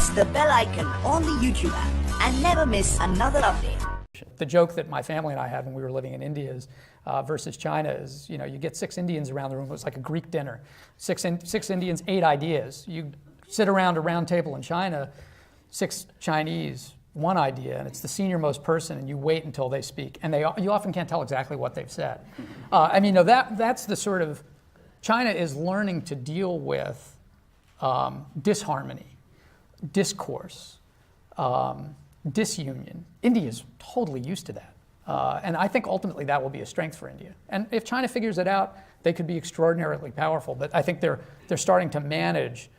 press the bell icon on the YouTube app and never miss another update. The joke that my family and I had when we were living in India is, versus China is, you get 6 Indians around the room. It was like a Greek dinner. Six Indians, 8 ideas. You sit around a round table in China, 6 Chinese, 1 idea, and it's the senior most person, and you wait until they speak. And you often can't tell exactly what they've said. That's the sort of, China is learning to deal with disharmony, discourse, disunion. India is totally used to that. And I think ultimately that will be a strength for India. And if China figures it out, they could be extraordinarily powerful. But I think they're starting to manage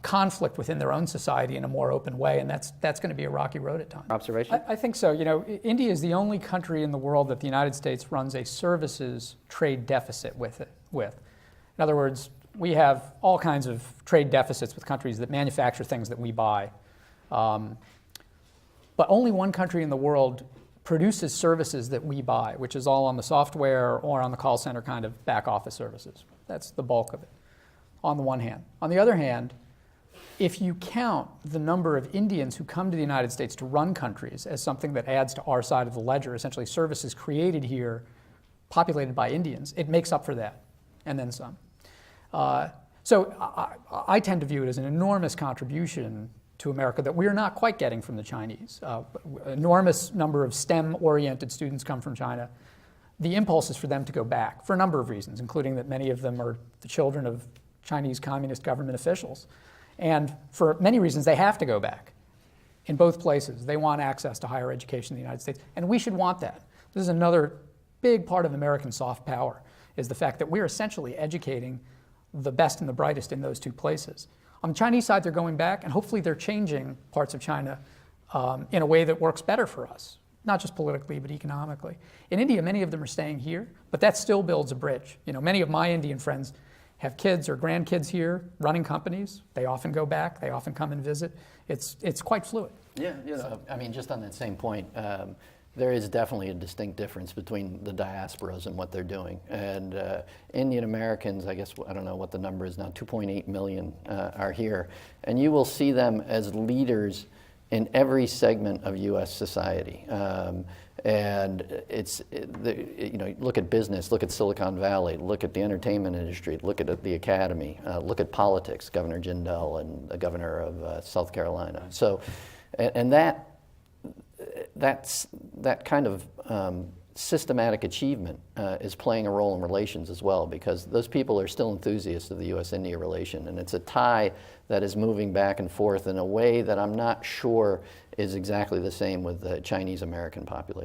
conflict within their own society in a more open way, and that's going to be a rocky road at times. Observation? I think so. India is the only country in the world that the United States runs a services trade deficit with. In other words, we have all kinds of trade deficits with countries that manufacture things that we buy. But only one country in the world produces services that we buy, which is all on the software or on the call center kind of back office services. That's the bulk of it, on the one hand. On the other hand, if you count the number of Indians who come to the United States to run countries as something that adds to our side of the ledger, essentially services created here, populated by Indians, it makes up for that, and then some. So I tend to view it as an enormous contribution to America that we're not quite getting from the Chinese. Enormous number of STEM-oriented students come from China. The impulse is for them to go back for a number of reasons, including that many of them are the children of Chinese communist government officials. And for many reasons, they have to go back in both places. They want access to higher education in the United States, and we should want that. This is another big part of American soft power, is the fact that we're essentially educating the best and the brightest in those 2 places. On the Chinese side, they're going back, and hopefully they're changing parts of China in a way that works better for us, not just politically, but economically. In India, many of them are staying here, but that still builds a bridge. Many of my Indian friends have kids or grandkids here running companies. They often go back. They often come and visit. It's quite fluid. Yeah. Just on that same point, there is definitely a distinct difference between the diasporas and what they're doing. And Indian Americans, I guess, I don't know what the number is now, 2.8 million are here. And you will see them as leaders in every segment of U.S. society. And look at business, look at Silicon Valley, look at the entertainment industry, look at the academy, look at politics, Governor Jindal and the governor of South Carolina. So, and that kind of systematic achievement is playing a role in relations as well, because those people are still enthusiasts of the U.S.-India relation, and it's a tie that is moving back and forth in a way that I'm not sure is exactly the same with the Chinese-American population.